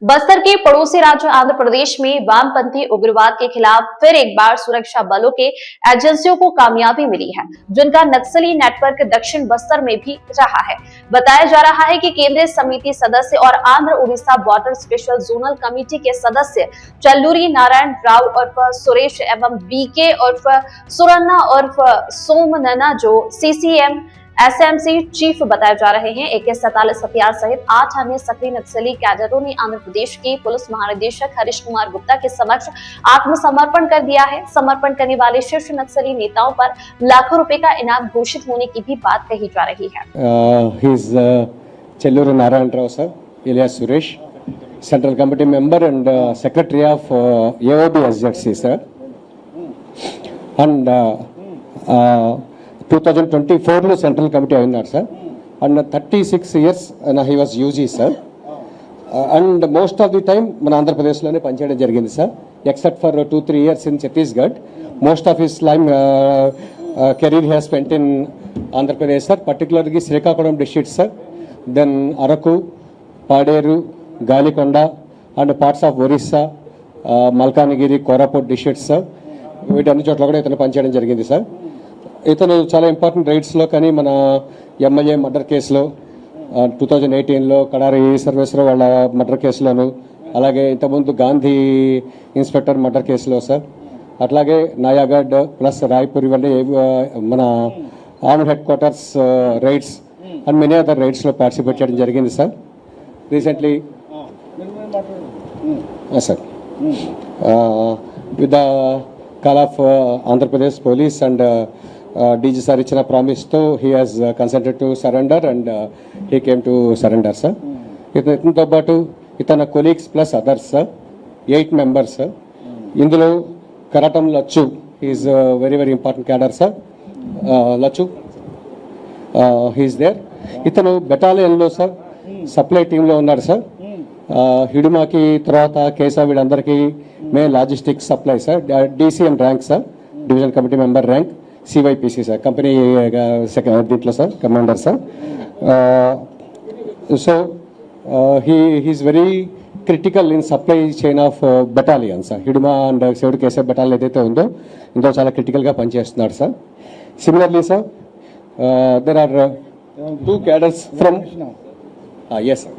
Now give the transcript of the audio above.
बस्तर के पड़ोसी राज्य आंध्र प्रदेश में वामपंथी उग्रवाद के खिलाफ फिर एक बार सुरक्षा बलों के एजेंसियों को कामयाबी मिली है, जिनका नक्सली नेटवर्क दक्षिण बस्तर में भी रहा है। बताया जा रहा है कि केंद्रीय समिति सदस्य और Andhra Orissa border special zonal committee के सदस्य चल्लूरी नारायण राव उर्फ सुरेश एवं बीके उर्फ सुरन्ना उर्फ सोमनना जो सीसीएम एसएमसी चीफ बताए जा रहे हैं। AK-47 हथियार सहित 8 अन्य सक्रिय नक्सली कैडरों ने आंध्र प्रदेश के पुलिस महानिदेशक हरीश कुमार गुप्ता के समक्ष आत्मसमर्पण कर दिया है। समर्पण करने वाले शीर्ष नक्सली नेताओं पर लाखों रुपए का इनाम घोषित होने की भी बात कही जा रही है। Challuri Narayana Rao sir, Ilyas Suresh, central committee member and secretary of AOB SZC sir, and 2024 లో సెంట్రల్ కమిటీ అయినారు sir, and 36 years he was UG sir, and most of the time మన ఆంధ్రప్రదేశ్లోనే పనిచేయడం జరిగింది సార్, except for 2-3 years in Chhattisgarh. Most of his life career has spent in Andhra Pradesh sir, పర్టికులర్గా Srikakulam district sir, then Araku, Paderu, Galikonda and parts of Orissa, Malkanagiri, Koraput districts sir, వీటన్ని చోట్ల కూడా ఇతను పనిచేయడం జరిగింది సార్. ఇతను చాలా ఇంపార్టెంట్ రైట్స్లో కానీ మన MIA మర్డర్ కేసులో 2018లో కడారి సర్వేశ్వరరావు వాళ్ళ మర్డర్ కేసులోను, అలాగే ఇంతకుముందు గాంధీ ఇన్స్పెక్టర్ మర్డర్ కేసులో సార్, అట్లాగే నాయాగఢ్ ప్లస్ రాయ్పూర్ ఇవన్నీ మన armed headquarters raids and many other రైడ్స్లో పార్టిసిపేట్ చేయడం జరిగింది sir. Recently sir with the call of Andhra Pradesh police and DG sir ఇచ్చిన ప్రామిస్తో he has consented to surrender and he came to surrender sir. ఇతనితో పాటు ఇతన colleagues plus others sir 8 members సార్. ఇందులో Karatam Lachchu is very very important cadre sir. Lachchu he is there. ఇతను బెటాలియన్లో sir supply టీంలో ఉన్నాడు సార్. హిడుమాకి తర్వాత కేసా వీళ్ళందరికీ main logistics supply sir, DCM rank sir, division committee member rank, CYPC sir, company దీంట్లో sir commander sir. So he is very critical in supply chain of battalion sir. Hidma and Shivudu Kese battalion ఏదైతే ఉందో ఇందులో చాలా క్రిటికల్గా పనిచేస్తున్నాడు sir. Similarly sir there are 2 cadres from S sir.